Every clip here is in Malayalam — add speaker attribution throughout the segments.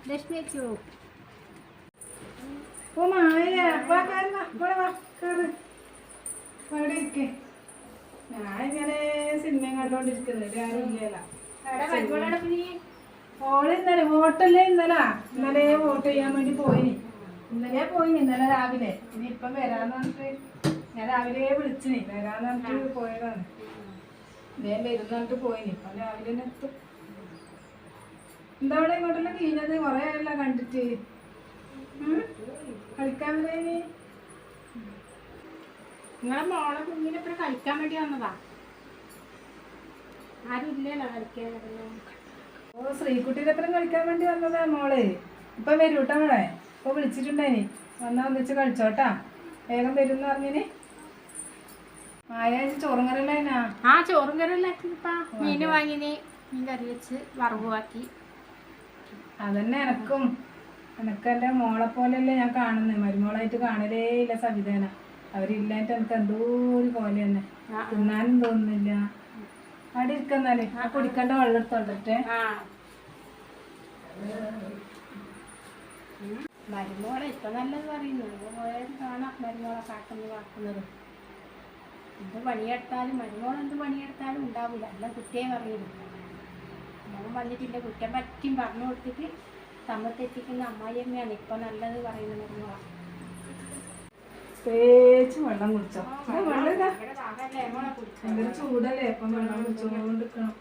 Speaker 1: ലക്ഷ്മി വെച്ചു
Speaker 2: ഓ മായ അവിടെ ഇരിക്കേ. ഞാനിങ്ങനെ സിനിമ കണ്ടോണ്ടിരിക്കുന്നത് ആരും ഇല്ലല്ലോ. ഓള് ഇന്നലെ വോട്ടല്ലേ ഇന്നലെ വോട്ട് ചെയ്യാൻ വേണ്ടി പോയിനി. ഇന്നലെ രാവിലെ. ഇനി ഇപ്പം വരാന്ന് പറഞ്ഞിട്ട് ഞാൻ രാവിലെ വിളിച്ചിനി. വരാന്ന് പറഞ്ഞിട്ട് പോയതാണ്. ഞാൻ വരുന്ന പറഞ്ഞിട്ട് പോയിനി. ഇപ്പം രാവിലെ തന്നെ എത്തും. എന്താ അവിടെ ഇങ്ങോട്ടെല്ലാം കഴിഞ്ഞത്? കൊറേ ആയല്ലോ കണ്ടിട്ട്. കളിക്കാൻ വരേനി.
Speaker 1: നിങ്ങളെ മോളെ കുഞ്ഞിനെപ്പഴും കളിക്കാൻ വേണ്ടി വന്നതാ. ആരും ഇല്ലല്ലോ കളിക്കാനല്ലോ.
Speaker 2: ഓ ശ്രീകുട്ടിയുടെ അപ്പുറം കളിക്കാൻ വേണ്ടി വന്നതാ മോള്. ഇപ്പം വരൂ കേട്ടോ മോളെ. ഇപ്പൊ വിളിച്ചിട്ടുണ്ടായിനി. വന്നാ ഒന്നിച്ച് കളിച്ചോട്ടാ. വേഗം വരും എന്ന് പറഞ്ഞിന്. മായ ചോറും കറിയല്ലേനാ?
Speaker 1: ആ ചോറും കറിയല്ലാക്കിപ്പാ. മീന് വാങ്ങിന്. മീൻ കറി വെച്ച് വറവാക്കി.
Speaker 2: അതന്നെ എനക്കെന്റെ മോളെ പോലെയല്ലേ ഞാൻ കാണുന്നത്. മരുമോളായിട്ട് കാണലേ ഇല്ല സവിതേന. അവരില്ലായിട്ട് എനിക്ക് എന്തോ ഒരു പോലെ തന്നെ. തിന്നാനും തോന്നുന്നില്ല. അവിടെ ഇരിക്കുന്നാലേ ആ കുടിക്കേണ്ട വെള്ളം എടുത്തോണ്ടിട്ടെ.
Speaker 1: മരുമോളെ ഇപ്പൊ നല്ലത് പറയുന്നു. പോയാലും കാണാം മരുമോളെ കാക്കുന്നത്. എന്ത് പണിയെടുത്താലും മരുമോളെന്ത് പണിയെടുത്താലും ഉണ്ടാവില്ല. എല്ലാം കുറ്റേ പറയുന്നു. മോൻ വന്നിട്ടില്ല കുറ്റം പറ്റിയും പറഞ്ഞു കൊടുത്തിട്ട് തമ്മത്തെത്തിക്കുന്ന അമ്മായിയമ്മയാണ് ഇപ്പൊ നല്ലത് പറയുന്നത് മരുമോള.
Speaker 2: തേച്ച് വെള്ളം കുടിച്ചോ. ഭയങ്കര ചൂടല്ലേ. അപ്പം വെള്ളം കുടിച്ചോണ്ടിരിക്കണം.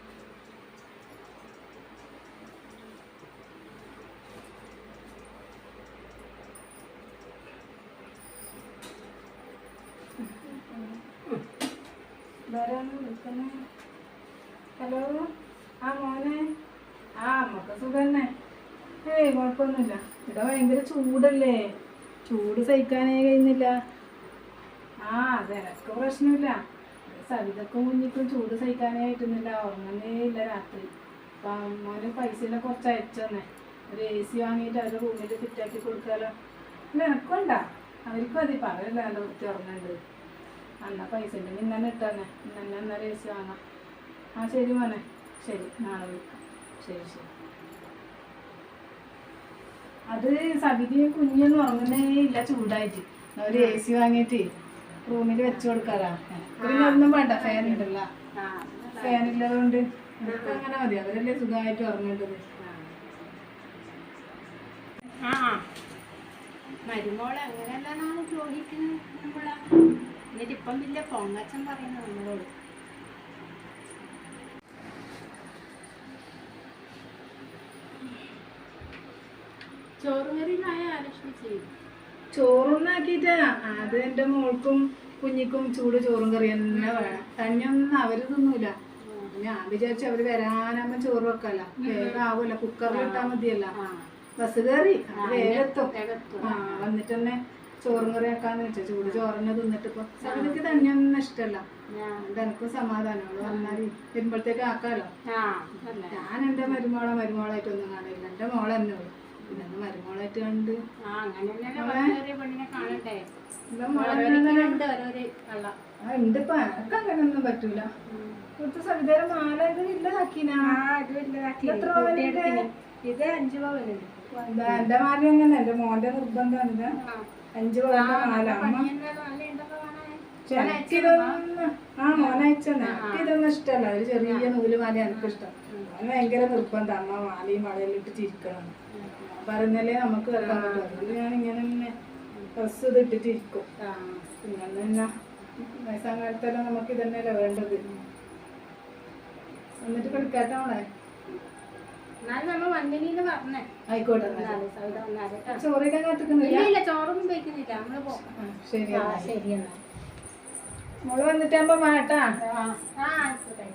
Speaker 2: ഹലോ. ആ മോനെ. ആ അമ്മക്ക് സുഖം തന്നെ. ഏയ് കുഴപ്പമൊന്നുമില്ല. ഇവിടെ ഭയങ്കര ചൂടല്ലേ. ചൂട് സഹിക്കാനേ കഴിയുന്നില്ല. ആ അതെ എനക്ക് പ്രശ്നമില്ല. സവിതക്കും കുഞ്ഞിക്കും ചൂട് സഹിക്കാനേ പറ്റുന്നില്ല. ഉറങ്ങുന്നേ ഇല്ല രാത്രി. അപ്പം മോന് പൈസയെല്ലാം കുറച്ച് അയച്ചു തന്നെ. ഒരു AC വാങ്ങിയിട്ട് അവരുടെ റൂമിൽ ഫിറ്റാക്കി കൊടുക്കാലോ. അല്ല എനക്കുണ്ടാ. അവർക്കും മതി. പറയല്ലോ നല്ല വൃത്തി ഉറങ്ങുന്നുണ്ട്. എന്നാ പൈസ ഉണ്ടെങ്കിൽ ഇന്നെ ഇട്ടന്നെ. ഇന്നെ എന്നാലും AC വാങ്ങാം. ആ ശരി മോനെ. ശരി നാളെ വിളിക്കാം. ശരി. അത് സവിതയും കുഞ്ഞൊന്നും ഉറങ്ങുന്നേ ഇല്ല ചൂടായിട്ട്. ഒരു AC വാങ്ങിയിട്ട് റൂമിൽ വെച്ചു കൊടുക്കാറാ. പിന്നെ ഒന്നും വേണ്ട. ഫാൻ ഉണ്ടല്ലോ. ഫാനില്ലതുകൊണ്ട് നമുക്ക് അങ്ങനെ മതി. അവരല്ലേ സുഖമായിട്ട് ഉറങ്ങേണ്ടത്.
Speaker 1: മരുമോളെ അങ്ങനെയല്ലാണ് ചോദിക്കുന്നത് നമ്മളെ. എന്നിട്ട് ഇപ്പം വലിയ പൊങ്ങച്ചൻ പറയുന്നു നമ്മളോട്. ചോറും കറിയിലായ ലക്ഷ്മി ചെയ്യും.
Speaker 2: ചോറൊന്നാക്കിട്ടാ അത് എൻ്റെ മോൾക്കും കുഞ്ഞിക്കും ചൂട് ചോറും കറി തന്നെ വേണം. കഞ്ഞൊന്നും അവര് തിന്നൂല. ഞാൻ വിചാരിച്ചു അവര് വരാനാകുമ്പോ ചോറ് വെക്കല്ല. വേഗം ആവുമല്ലോ. കുക്കറിൽ ഇട്ടാൽ മതിയല്ല. ബസ് കയറി വേഗത്തും. വന്നിട്ട് തന്നെ ചോറും കറി ആക്കാന്ന് വെച്ചാൽ ചൂട് ചോറിനെ തിന്നിട്ട് ഇപ്പൊ സവിതയ്ക്ക് തന്നെയൊന്നും ഇഷ്ടമല്ല. എനിക്കും സമാധാനം. അവള് വന്നാല് വരുമ്പോഴത്തേക്ക് ആക്കാലോ. ഞാൻ എൻ്റെ മരുമോളായിട്ടൊന്നും കാണില്ല. എൻ്റെ മോളെ തന്നെ ഉള്ളു. പിന്നെ മരുമോളായിട്ട് കണ്ട് ഉണ്ട്. ഇപ്പൊ എനക്ക് അങ്ങനെയൊന്നും പറ്റൂല. ഇവിടുത്തെ സവിതയുടെ മാല ഇത് ഇല്ലതാക്കിനാ.
Speaker 1: ഇത് 5 പവനുണ്ട്.
Speaker 2: എന്റെ മാല എങ്ങനെ? എന്റെ മോന്റെ നിർബന്ധം എന്താ 5 പവന്റെ മാല. മോനയച്ചെന്നെ. ഇതൊന്നും ഇഷ്ടമല്ല. ഒരു ചെറിയ നൂല് മാല എനിക്ക് ഇഷ്ടം. അവന് ഭയങ്കര നിർബന്ധം. അമ്മ മാലയും വളയെല്ലാം ഇട്ട് ചിരിക്കണം പറഞ്ഞല്ലേ നമുക്ക് വെക്കാൻ പറ്റും. അതുകൊണ്ട് ഞാൻ ഇങ്ങനെ തന്നെ ഡ്രസ് ഇതിട്ടിട്ടിരിക്കും. പിന്നെ തന്നെ വയസ്സാം കാലത്തെല്ലാം നമുക്ക് ഇതന്നെയല്ലേ വേണ്ടത്. എന്നിട്ട് കളിക്കാട്ടോ മോളെ. ആയിക്കോട്ടെ. ചോറിക്കാൻ കാത്തിക്കുന്നില്ല.
Speaker 1: ചോറൊന്നും വെക്കുന്നില്ല. നമ്മള് പോകും.
Speaker 2: ശരി. മോള് വന്നിട്ടാകുമ്പോ മാട്ടാ.
Speaker 1: ആയിക്കോട്ടെ.